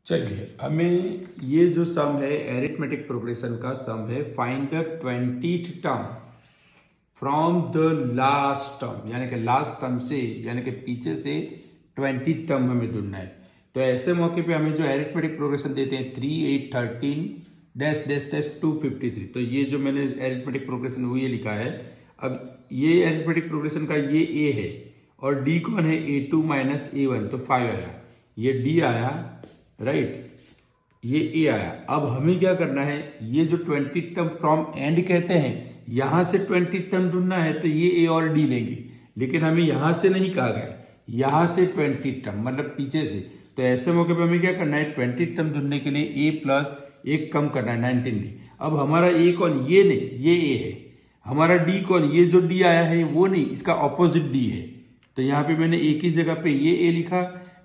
चलिए हमें ये जो सम है एरिथमेटिक प्रोग्रेशन का सम है, find the 20th term from the last term, यानी कि लास्ट टर्म से, यानी कि पीछे से 20th टर्म हमें ढूंढना है। तो ऐसे मौके पे हमें जो एरिथमेटिक प्रोग्रेशन देते हैं 3 8 13 डैश डैश डैश 253, तो ये जो मैंने एरिथमेटिक प्रोग्रेशन वो ये लिखा है। अब ये एरिथमेटिक प्रोग्रेशन का ये ए है और डी कौन है, A2 माइनस A1, तो 5 आया, ये डी आया, राइट, ये ए आया। अब हमें क्या करना है, ये जो 20th टर्म फ्रॉम एंड कहते हैं, यहां से 20th टर्म ढूंढना है, तो ये ए और डी लेंगे, लेकिन हमें यहां से नहीं कहा गया, यहां से 20th टर्म मतलब पीछे से। तो ऐसे मौके पे हमें क्या करना है, 20th टर्म ढूंढने के लिए ए प्लस एक कम करना है 19 डी। अब हमारा ए कौन, ये नहीं, ये ए है। हमारा डी कौन, ये जो डी आया है वो नहीं, इसका ऑपोजिट डी है। तो यहाँ पे मैंने ए की जगह पे ये ए लिखा,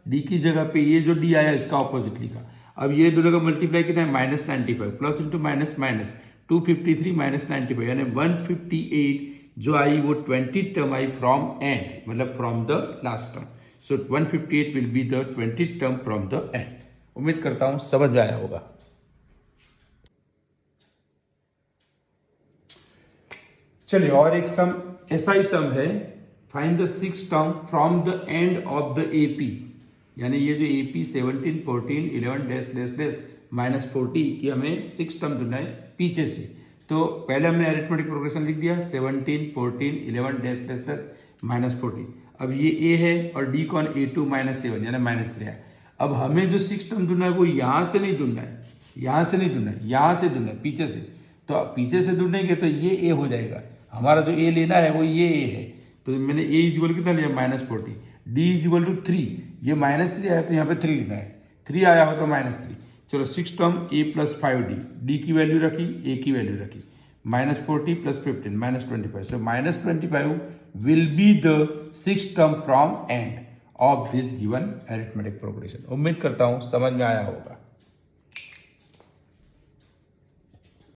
डी की जगह पे ये जो डी आया इसका ऑपोजिट लिखा। अब ये दोनों का मल्टीप्लाई कितना है, -95 प्लस इंटू माइनस माइनस 253 -95 यानी 158 जो आई वो 20th टर्म आई फ्रॉम एंड, मतलब from the last term. So 158 will be the 20th term from the end. उम्मीद करता हूं समझ में आया होगा। चलिए और एक सम, ऐसा ही सम है, find the 6th term from the end of the AP, यानी ये जो एपी 17 14 11 डैश डैश डैश -40 की हमें 6 टर्म ढूंढना है पीछे से। तो पहले हमने अरिथमेटिक प्रोग्रेशन लिख दिया 17 14 11 डैश डैश डैश -40। अब ये ए है और डी कौन, A2 माइनस A1 यानी -3 है। अब हमें जो 6 टर्म ढूंढना है वो यहां से नहीं ढूंढना है, यहां से नहीं ढूंढना है, यहां से ढूंढना है, पीछे से। तो पीछे से ढूंढेंगे तो ये ए हो जाएगा, हमारा जो ए लेना है वो ये ए है। तो मैंने ए इज इक्वल कितना लिया, -40, डी इज इक्वल टू 3, ये -3 आया तो यहाँ पे 3 लिखना है, 3 आया हो तो -3। चलो 6 टर्म ए प्लस 5 डी की वैल्यू रखी, ए की वैल्यू रखी, -40 plus 15 -25, so -25 will be the 6th term from end of this given arithmetic progression. उम्मीद करता हूं समझ में आया होगा।